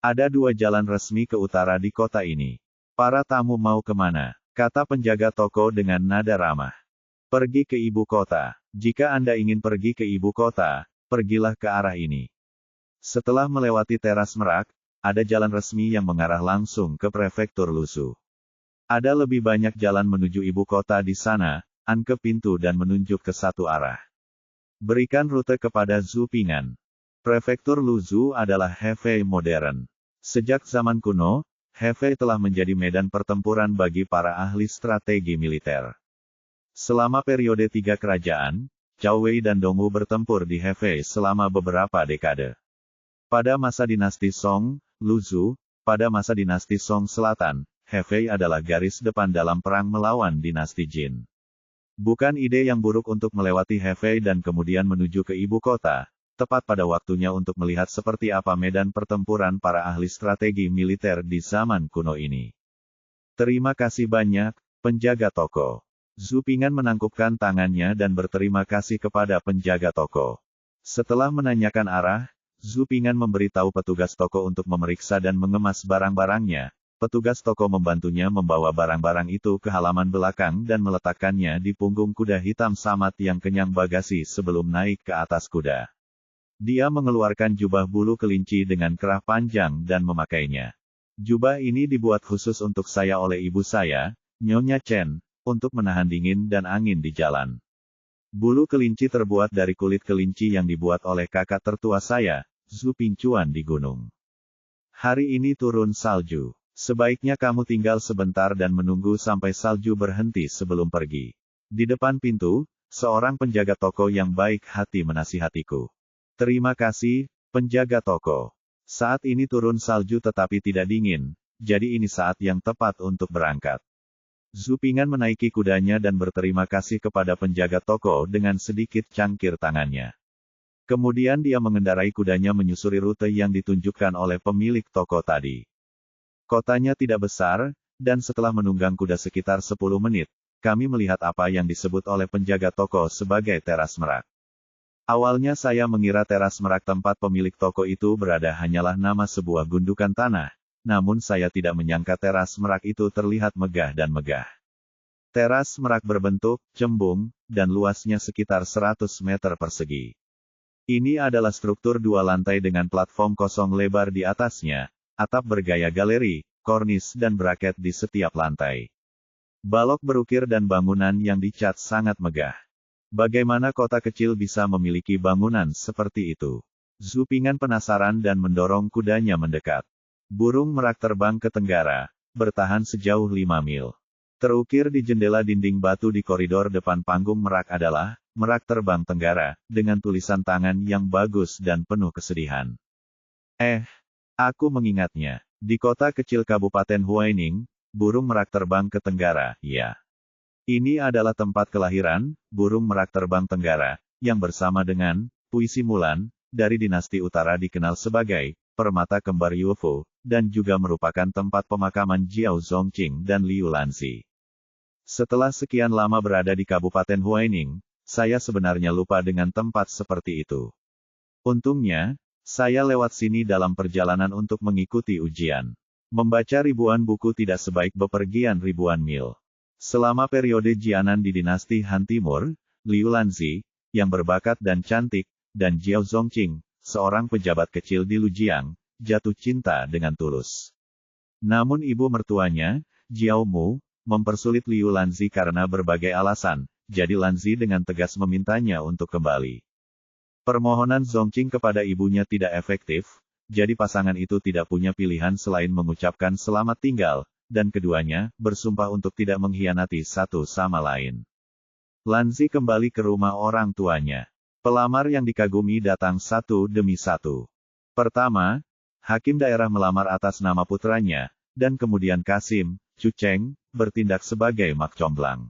Ada 2 jalan resmi ke utara di kota ini. Para tamu mau kemana? Kata penjaga toko dengan nada ramah. Pergi ke ibu kota. Jika Anda ingin pergi ke ibu kota, pergilah ke arah ini. Setelah melewati teras Merak, ada jalan resmi yang mengarah langsung ke prefektur Lusu. Ada lebih banyak jalan menuju ibu kota di sana, An ke pintu dan menunjuk ke satu arah. Berikan rute kepada Zhu Ping'an. Prefektur Luzhu adalah Hefei modern. Sejak zaman kuno, Hefei telah menjadi medan pertempuran bagi para ahli strategi militer. Selama periode 3 kerajaan, Cao Wei dan Dongwu bertempur di Hefei selama beberapa dekade. Pada masa dinasti Song, Luzhu, pada masa dinasti Song Selatan, Hefei adalah garis depan dalam perang melawan dinasti Jin. Bukan ide yang buruk untuk melewati Hefei dan kemudian menuju ke ibu kota, tepat pada waktunya untuk melihat seperti apa medan pertempuran para ahli strategi militer di zaman kuno ini. Terima kasih banyak, penjaga toko. Zhu Ping'an menangkupkan tangannya dan berterima kasih kepada penjaga toko. Setelah menanyakan arah, Zhu Ping'an memberitahu petugas toko untuk memeriksa dan mengemas barang-barangnya. Petugas toko membantunya membawa barang-barang itu ke halaman belakang dan meletakkannya di punggung kuda hitam samat yang kenyang bagasi sebelum naik ke atas kuda. Dia mengeluarkan jubah bulu kelinci dengan kerah panjang dan memakainya. Jubah ini dibuat khusus untuk saya oleh ibu saya, Nyonya Chen, untuk menahan dingin dan angin di jalan. Bulu kelinci terbuat dari kulit kelinci yang dibuat oleh kakak tertua saya, Zhu Pingchuan di gunung. Hari ini turun salju. Sebaiknya kamu tinggal sebentar dan menunggu sampai salju berhenti sebelum pergi. Di depan pintu, seorang penjaga toko yang baik hati menasihatiku. Terima kasih, penjaga toko. Saat ini turun salju tetapi tidak dingin, jadi ini saat yang tepat untuk berangkat. Zhu Ping'an menaiki kudanya dan berterima kasih kepada penjaga toko dengan sedikit cangkir tangannya. Kemudian dia mengendarai kudanya menyusuri rute yang ditunjukkan oleh pemilik toko tadi. Kotanya tidak besar, dan setelah menunggang kuda sekitar 10 menit, kami melihat apa yang disebut oleh penjaga toko sebagai teras merak. Awalnya saya mengira teras merak tempat pemilik toko itu berada hanyalah nama sebuah gundukan tanah, namun saya tidak menyangka teras merak itu terlihat megah dan megah. Teras merak berbentuk cembung, dan luasnya sekitar 100 meter persegi. Ini adalah struktur 2 lantai dengan platform kosong lebar di atasnya. Atap bergaya galeri, kornis dan braket di setiap lantai. Balok berukir dan bangunan yang dicat sangat megah. Bagaimana kota kecil bisa memiliki bangunan seperti itu? Zhu Ping'an penasaran dan mendorong kudanya mendekat. Burung merak terbang ke tenggara, bertahan sejauh 5 mil. Terukir di jendela dinding batu di koridor depan panggung merak adalah, merak terbang tenggara, dengan tulisan tangan yang bagus dan penuh kesedihan. Aku mengingatnya. Di kota kecil Kabupaten Huaining, burung merak terbang ke Tenggara, ya. Ini adalah tempat kelahiran, burung merak terbang Tenggara, yang bersama dengan puisi Mulan, dari dinasti utara dikenal sebagai permata kembar UFO, dan juga merupakan tempat pemakaman Jiao Zongqing dan Liu Lanzi. Setelah sekian lama berada di Kabupaten Huaining, saya sebenarnya lupa dengan tempat seperti itu. Untungnya, saya lewat sini dalam perjalanan untuk mengikuti ujian. Membaca ribuan buku tidak sebaik bepergian ribuan mil. Selama periode Jianan di dinasti Han Timur, Liu Lanzi, yang berbakat dan cantik, dan Jiao Zongqing, seorang pejabat kecil di Lujiang, jatuh cinta dengan tulus. Namun ibu mertuanya, Jiao Mu, mempersulit Liu Lanzi karena berbagai alasan, jadi Lanzi dengan tegas memintanya untuk kembali. Permohonan Zongqing kepada ibunya tidak efektif, jadi pasangan itu tidak punya pilihan selain mengucapkan selamat tinggal, dan keduanya bersumpah untuk tidak mengkhianati satu sama lain. Lanzi kembali ke rumah orang tuanya. Pelamar yang dikagumi datang satu demi satu. Pertama, hakim daerah melamar atas nama putranya, dan kemudian Kasim, Chu Cheng, bertindak sebagai mak comblang.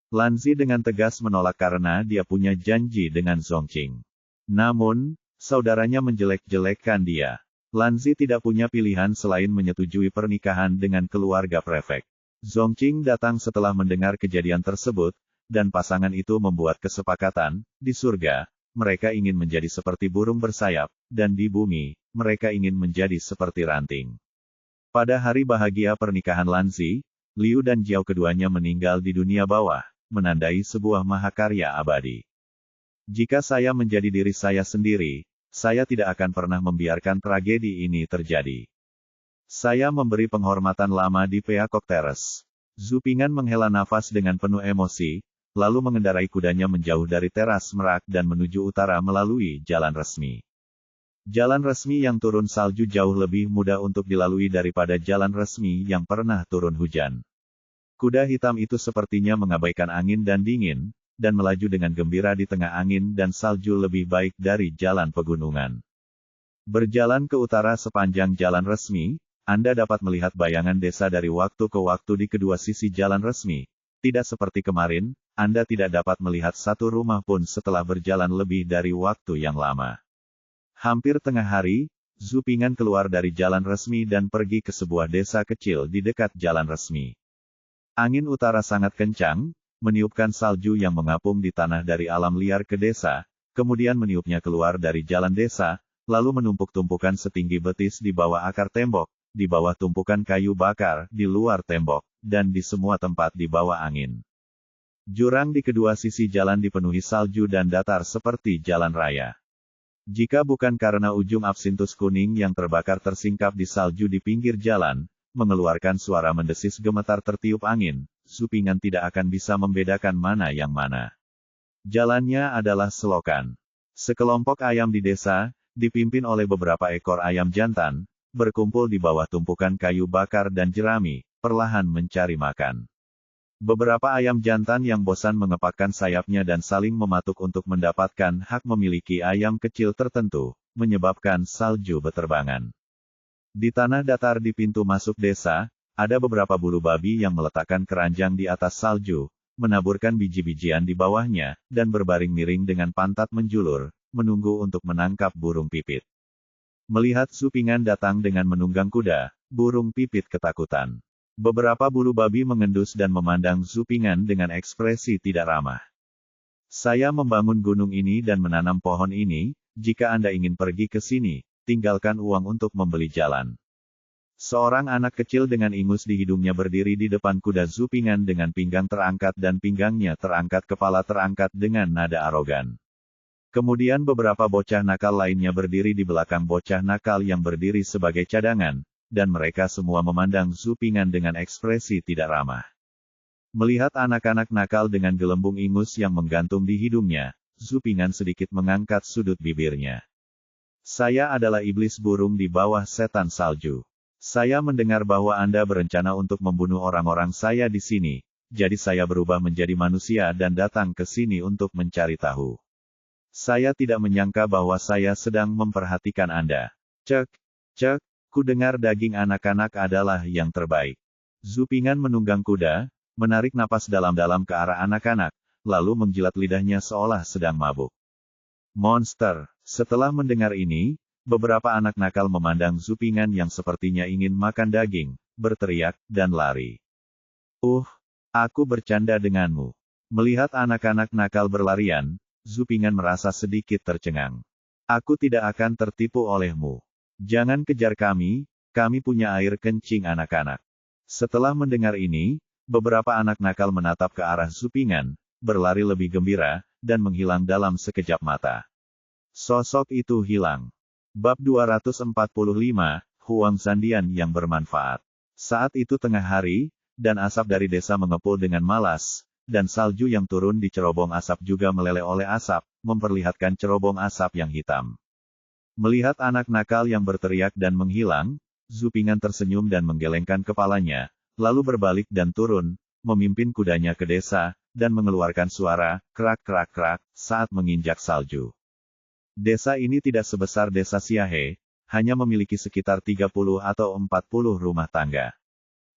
Lanzi dengan tegas menolak karena dia punya janji dengan Zongqing. Namun, saudaranya menjelek-jelekkan dia. Lanzi tidak punya pilihan selain menyetujui pernikahan dengan keluarga prefek. Zongqing datang setelah mendengar kejadian tersebut, dan pasangan itu membuat kesepakatan, di surga, mereka ingin menjadi seperti burung bersayap, dan di bumi, mereka ingin menjadi seperti ranting. Pada hari bahagia pernikahan Lanzi, Liu dan Jiao keduanya meninggal di dunia bawah, menandai sebuah mahakarya abadi. Jika saya menjadi diri saya sendiri, saya tidak akan pernah membiarkan tragedi ini terjadi. Saya memberi penghormatan lama di Peacock Terrace. Zhu Ping'an menghela nafas dengan penuh emosi, lalu mengendarai kudanya menjauh dari teras merak dan menuju utara melalui jalan resmi. Jalan resmi yang turun salju jauh lebih mudah untuk dilalui daripada jalan resmi yang pernah turun hujan. Kuda hitam itu sepertinya mengabaikan angin dan dingin, dan melaju dengan gembira di tengah angin dan salju lebih baik dari jalan pegunungan. Berjalan ke utara sepanjang jalan resmi, Anda dapat melihat bayangan desa dari waktu ke waktu di kedua sisi jalan resmi. Tidak seperti kemarin, Anda tidak dapat melihat satu rumah pun setelah berjalan lebih dari waktu yang lama. Hampir tengah hari, Zhu Ping'an keluar dari jalan resmi dan pergi ke sebuah desa kecil di dekat jalan resmi. Angin utara sangat kencang, meniupkan salju yang mengapung di tanah dari alam liar ke desa, kemudian meniupnya keluar dari jalan desa, lalu menumpuk-tumpukan setinggi betis di bawah akar tembok, di bawah tumpukan kayu bakar, di luar tembok, dan di semua tempat di bawah angin. Jurang di kedua sisi jalan dipenuhi salju dan datar seperti jalan raya. Jika bukan karena ujung absintus kuning yang terbakar tersingkap di salju di pinggir jalan, mengeluarkan suara mendesis gemetar tertiup angin, Zhu Ping'an tidak akan bisa membedakan mana yang mana. Jalannya adalah selokan. Sekelompok ayam di desa, dipimpin oleh beberapa ekor ayam jantan, berkumpul di bawah tumpukan kayu bakar dan jerami, perlahan mencari makan. Beberapa ayam jantan yang bosan mengepakkan sayapnya dan saling mematuk untuk mendapatkan hak memiliki ayam kecil tertentu, menyebabkan salju beterbangan. Di tanah datar di pintu masuk desa, ada beberapa bulu babi yang meletakkan keranjang di atas salju, menaburkan biji-bijian di bawahnya, dan berbaring miring dengan pantat menjulur, menunggu untuk menangkap burung pipit. Melihat Zhu Ping'an datang dengan menunggang kuda, burung pipit ketakutan. Beberapa bulu babi mengendus dan memandang Zhu Ping'an dengan ekspresi tidak ramah. Saya membangun gunung ini dan menanam pohon ini, jika Anda ingin pergi ke sini, tinggalkan uang untuk membeli jalan. Seorang anak kecil dengan ingus di hidungnya berdiri di depan kuda Zhu Ping'an dengan pinggang terangkat dan pinggangnya terangkat, kepala terangkat dengan nada arogan. Kemudian beberapa bocah nakal lainnya berdiri di belakang bocah nakal yang berdiri sebagai cadangan, dan mereka semua memandang Zhu Ping'an dengan ekspresi tidak ramah. Melihat anak-anak nakal dengan gelembung ingus yang menggantung di hidungnya, Zhu Ping'an sedikit mengangkat sudut bibirnya. Saya adalah iblis burung di bawah setan salju. Saya mendengar bahwa Anda berencana untuk membunuh orang-orang saya di sini, jadi saya berubah menjadi manusia dan datang ke sini untuk mencari tahu. Saya tidak menyangka bahwa saya sedang memperhatikan Anda. Cek. Cek, ku dengar daging anak-anak adalah yang terbaik. Zupingan menunggang kuda, menarik napas dalam-dalam ke arah anak-anak, lalu menjilat lidahnya seolah sedang mabuk. Monster. Setelah mendengar ini, beberapa anak nakal memandang Zupingan yang sepertinya ingin makan daging, berteriak, dan lari. Aku bercanda denganmu. Melihat anak-anak nakal berlarian, Zupingan merasa sedikit tercengang. Aku tidak akan tertipu olehmu. Jangan kejar kami punya air kencing anak-anak. Setelah mendengar ini, beberapa anak nakal menatap ke arah Zupingan, berlari lebih gembira, dan menghilang dalam sekejap mata. Sosok itu hilang. Bab 245, Huang Sandian yang bermanfaat. Saat itu tengah hari, dan asap dari desa mengepul dengan malas, dan salju yang turun di cerobong asap juga meleleh oleh asap, memperlihatkan cerobong asap yang hitam. Melihat anak nakal yang berteriak dan menghilang, Zupingan tersenyum dan menggelengkan kepalanya, lalu berbalik dan turun, memimpin kudanya ke desa, dan mengeluarkan suara, krak-krak-krak, saat menginjak salju. Desa ini tidak sebesar desa Siahe, hanya memiliki sekitar 30 atau 40 rumah tangga.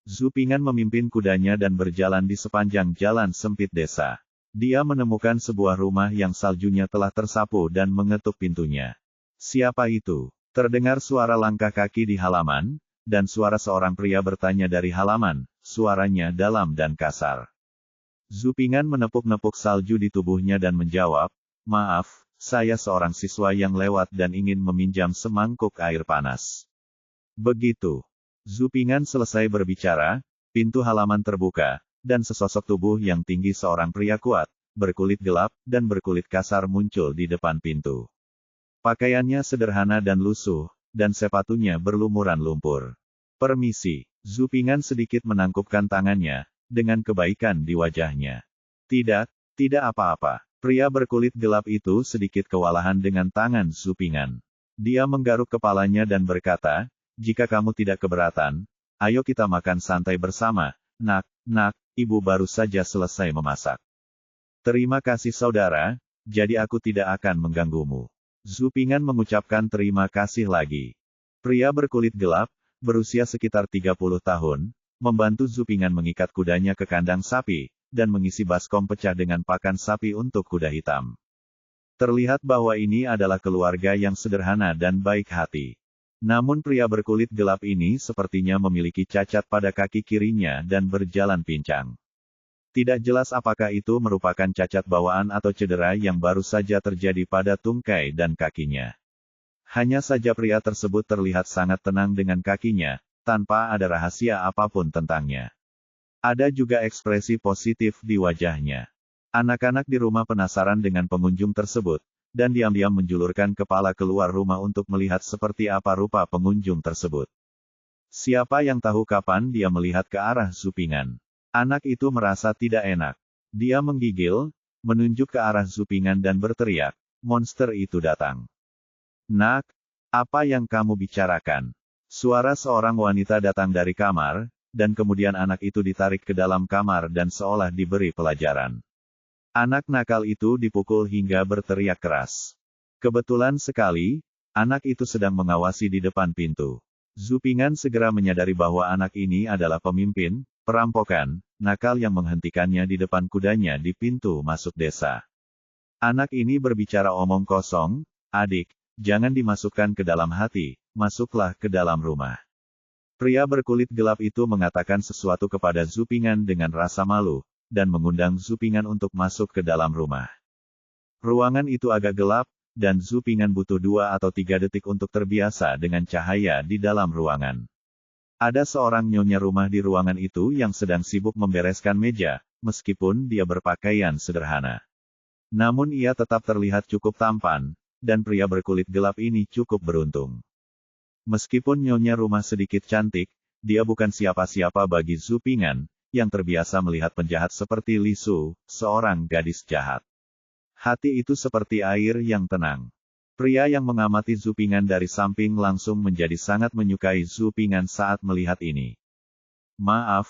Zupingan memimpin kudanya dan berjalan di sepanjang jalan sempit desa. Dia menemukan sebuah rumah yang saljunya telah tersapu dan mengetuk pintunya. Siapa itu? Terdengar suara langkah kaki di halaman, dan suara seorang pria bertanya dari halaman, suaranya dalam dan kasar. Zupingan menepuk-nepuk salju di tubuhnya dan menjawab, "Maaf, saya seorang siswa yang lewat dan ingin meminjam semangkuk air panas." Begitu Zupingan selesai berbicara, pintu halaman terbuka, dan sesosok tubuh yang tinggi seorang pria kuat, berkulit gelap, dan berkulit kasar muncul di depan pintu. Pakaiannya sederhana dan lusuh, dan sepatunya berlumuran lumpur. "Permisi." Zupingan sedikit menangkupkan tangannya, dengan kebaikan di wajahnya. Tidak apa-apa." Pria berkulit gelap itu sedikit kewalahan dengan tangan Zupingan. Dia menggaruk kepalanya dan berkata, "Jika kamu tidak keberatan, ayo kita makan santai bersama, nak, ibu baru saja selesai memasak." "Terima kasih saudara, jadi aku tidak akan mengganggumu." Zupingan mengucapkan terima kasih lagi. Pria berkulit gelap, berusia sekitar 30 tahun, membantu Zupingan mengikat kudanya ke kandang sapi, dan mengisi baskom pecah dengan pakan sapi untuk kuda hitam. Terlihat bahwa ini adalah keluarga yang sederhana dan baik hati. Namun pria berkulit gelap ini sepertinya memiliki cacat pada kaki kirinya dan berjalan pincang. Tidak jelas apakah itu merupakan cacat bawaan atau cedera yang baru saja terjadi pada tungkai dan kakinya. Hanya saja pria tersebut terlihat sangat tenang dengan kakinya, tanpa ada rahasia apapun tentangnya. Ada juga ekspresi positif di wajahnya. Anak-anak di rumah penasaran dengan pengunjung tersebut, dan diam-diam menjulurkan kepala keluar rumah untuk melihat seperti apa rupa pengunjung tersebut. Siapa yang tahu kapan dia melihat ke arah Zupingan. Anak itu merasa tidak enak. Dia menggigil, menunjuk ke arah Zupingan dan berteriak, "Monster itu datang." "Nak, apa yang kamu bicarakan?" Suara seorang wanita datang dari kamar, dan kemudian anak itu ditarik ke dalam kamar dan seolah diberi pelajaran. Anak nakal itu dipukul hingga berteriak keras. Kebetulan sekali, anak itu sedang mengawasi di depan pintu. Zupingan segera menyadari bahwa anak ini adalah pemimpin perampokan nakal yang menghentikannya di depan kudanya di pintu masuk desa. Anak ini berbicara omong kosong, "Adik, jangan dimasukkan ke dalam hati, masuklah ke dalam rumah." Pria berkulit gelap itu mengatakan sesuatu kepada Zupingan dengan rasa malu, dan mengundang Zupingan untuk masuk ke dalam rumah. Ruangan itu agak gelap, dan Zupingan butuh 2 atau 3 detik untuk terbiasa dengan cahaya di dalam ruangan. Ada seorang nyonya rumah di ruangan itu yang sedang sibuk membereskan meja, meskipun dia berpakaian sederhana. Namun ia tetap terlihat cukup tampan, dan pria berkulit gelap ini cukup beruntung. Meskipun nyonya rumah sedikit cantik, dia bukan siapa-siapa bagi Zupingan, yang terbiasa melihat penjahat seperti Lisu, seorang gadis jahat. Hati itu seperti air yang tenang. Pria yang mengamati Zupingan dari samping langsung menjadi sangat menyukai Zupingan saat melihat ini. "Maaf,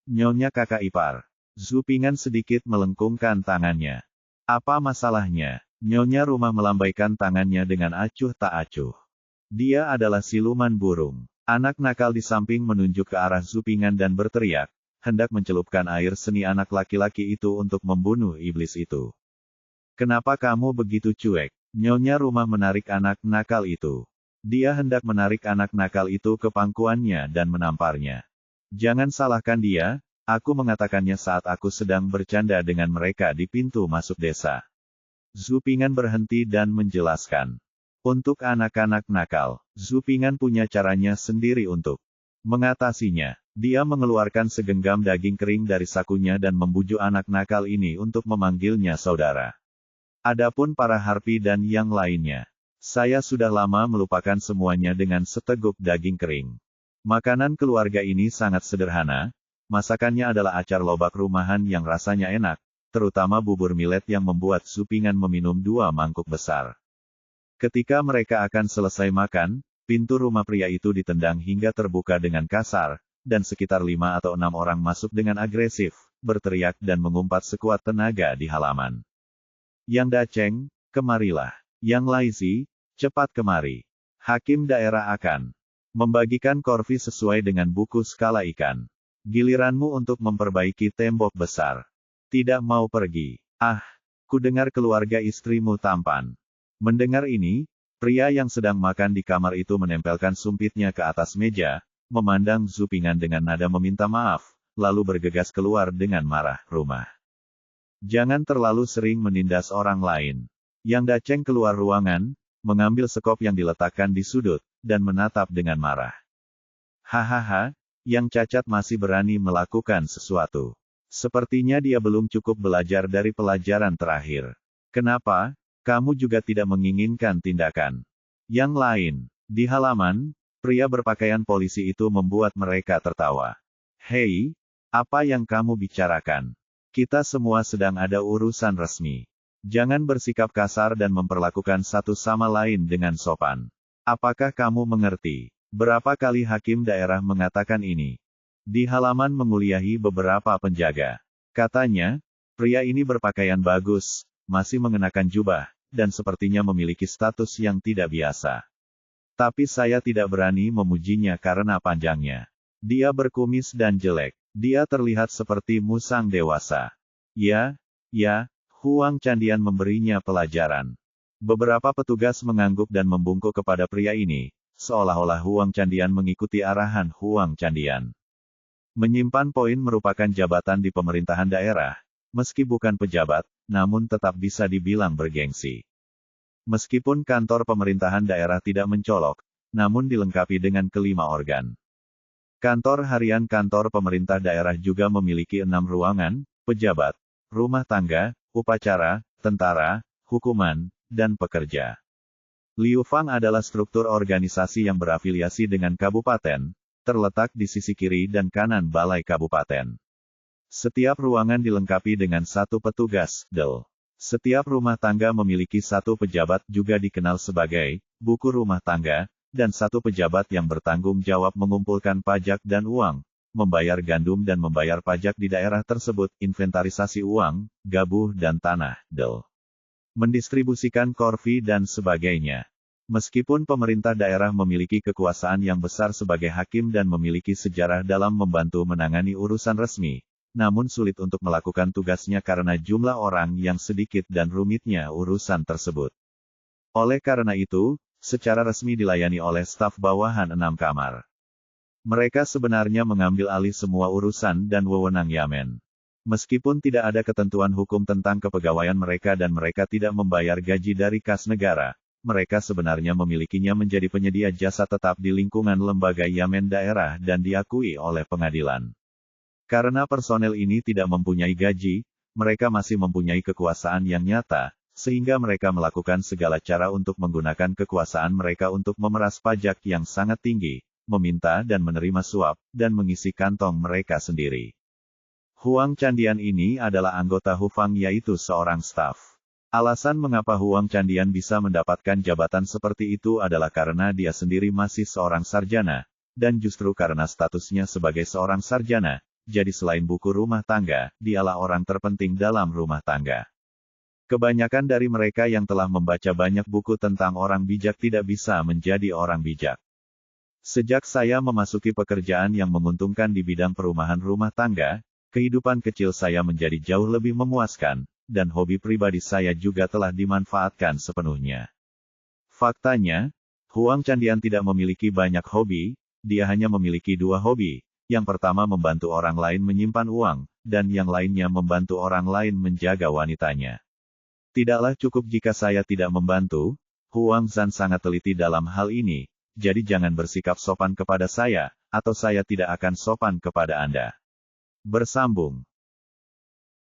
Nyonya kakak ipar." Zupingan sedikit melengkungkan tangannya. "Apa masalahnya?" Nyonya rumah melambaikan tangannya dengan acuh tak acuh. Dia adalah siluman burung. Anak nakal di samping menunjuk ke arah Zupingan dan berteriak, hendak mencelupkan air seni anak laki-laki itu untuk membunuh iblis itu. Kenapa kamu begitu cuek? Nyonya Rumah menarik anak nakal itu. Dia hendak menarik anak nakal itu ke pangkuannya dan menamparnya. Jangan salahkan dia, aku mengatakannya saat aku sedang bercanda dengan mereka di pintu masuk desa. Zupingan berhenti dan menjelaskan. Untuk anak-anak nakal, Zupingan punya caranya sendiri untuk mengatasinya. Dia mengeluarkan segenggam daging kering dari sakunya dan membujuk anak nakal ini untuk memanggilnya saudara. Adapun para harpi dan yang lainnya, saya sudah lama melupakan semuanya dengan seteguk daging kering. Makanan keluarga ini sangat sederhana, masakannya adalah acar lobak rumahan yang rasanya enak, terutama bubur millet yang membuat Zupingan meminum 2 mangkuk besar. Ketika mereka akan selesai makan, pintu rumah pria itu ditendang hingga terbuka dengan kasar, dan sekitar 5 atau 6 orang masuk dengan agresif, berteriak dan mengumpat sekuat tenaga di halaman. Yang Daceng, kemarilah. Yang Laisi, cepat kemari. Hakim daerah akan membagikan korvi sesuai dengan buku skala ikan. Giliranmu untuk memperbaiki tembok besar. Tidak mau pergi. Ah, ku dengar keluarga istrimu tampan. Mendengar ini, pria yang sedang makan di kamar itu menempelkan sumpitnya ke atas meja, memandang Zupingan dengan nada meminta maaf, lalu bergegas keluar dengan marah. Rumah. Jangan terlalu sering menindas orang lain. Yang Daceng keluar ruangan, mengambil sekop yang diletakkan di sudut, dan menatap dengan marah. Hahaha, yang Cacat masih berani melakukan sesuatu. Sepertinya dia belum cukup belajar dari pelajaran terakhir. Kenapa? Kamu juga tidak menginginkan tindakan yang lain. Di halaman, pria berpakaian polisi itu membuat mereka tertawa. Hei, apa yang kamu bicarakan? Kita semua sedang ada urusan resmi. Jangan bersikap kasar dan memperlakukan satu sama lain dengan sopan. Apakah kamu mengerti? Berapa kali hakim daerah mengatakan ini? Di halaman menguliahi beberapa penjaga. Katanya, pria ini berpakaian bagus, masih mengenakan jubah, dan sepertinya memiliki status yang tidak biasa. Tapi saya tidak berani memujinya karena panjangnya. Dia berkumis dan jelek. Dia terlihat seperti musang dewasa. Ya, Huang Candian memberinya pelajaran. Beberapa petugas mengangguk dan membungkuk kepada pria ini, seolah-olah Huang Candian mengikuti arahan Huang Candian. Menyimpan poin merupakan jabatan di pemerintahan daerah, meski bukan pejabat, namun tetap bisa dibilang bergengsi. Meskipun kantor pemerintahan daerah tidak mencolok, namun dilengkapi dengan kelima organ. Kantor harian kantor pemerintah daerah juga memiliki 6 ruangan, pejabat, rumah tangga, upacara, tentara, hukuman, dan pekerja. Liu Fang adalah struktur organisasi yang berafiliasi dengan kabupaten, terletak di sisi kiri dan kanan balai kabupaten. Setiap ruangan dilengkapi dengan 1 petugas, DEL. Setiap rumah tangga memiliki 1 pejabat juga dikenal sebagai buku rumah tangga, dan 1 pejabat yang bertanggung jawab mengumpulkan pajak dan uang, membayar gandum dan membayar pajak di daerah tersebut, inventarisasi uang, gabuh dan tanah, DEL. Mendistribusikan korvi dan sebagainya. Meskipun pemerintah daerah memiliki kekuasaan yang besar sebagai hakim dan memiliki sejarah dalam membantu menangani urusan resmi, namun sulit untuk melakukan tugasnya karena jumlah orang yang sedikit dan rumitnya urusan tersebut. Oleh karena itu, secara resmi dilayani oleh staf bawahan 6 kamar. Mereka sebenarnya mengambil alih semua urusan dan wewenang Yamen. Meskipun tidak ada ketentuan hukum tentang kepegawaian mereka dan mereka tidak membayar gaji dari kas negara, mereka sebenarnya memilikinya menjadi penyedia jasa tetap di lingkungan lembaga Yamen daerah dan diakui oleh pengadilan. Karena personel ini tidak mempunyai gaji, mereka masih mempunyai kekuasaan yang nyata, sehingga mereka melakukan segala cara untuk menggunakan kekuasaan mereka untuk memeras pajak yang sangat tinggi, meminta dan menerima suap, dan mengisi kantong mereka sendiri. Huang Candian ini adalah anggota Hufang yaitu seorang staf. Alasan mengapa Huang Candian bisa mendapatkan jabatan seperti itu adalah karena dia sendiri masih seorang sarjana, dan justru karena statusnya sebagai seorang sarjana, jadi selain buku rumah tangga, dialah orang terpenting dalam rumah tangga. Kebanyakan dari mereka yang telah membaca banyak buku tentang orang bijak tidak bisa menjadi orang bijak. Sejak saya memasuki pekerjaan yang menguntungkan di bidang perumahan rumah tangga, kehidupan kecil saya menjadi jauh lebih memuaskan, dan hobi pribadi saya juga telah dimanfaatkan sepenuhnya. Faktanya, Huang Candian tidak memiliki banyak hobi, dia hanya memiliki 2 hobi. Yang pertama membantu orang lain menyimpan uang, dan yang lainnya membantu orang lain menjaga wanitanya. Tidaklah cukup jika saya tidak membantu, Huang Zhan sangat teliti dalam hal ini, jadi jangan bersikap sopan kepada saya, atau saya tidak akan sopan kepada Anda. Bersambung.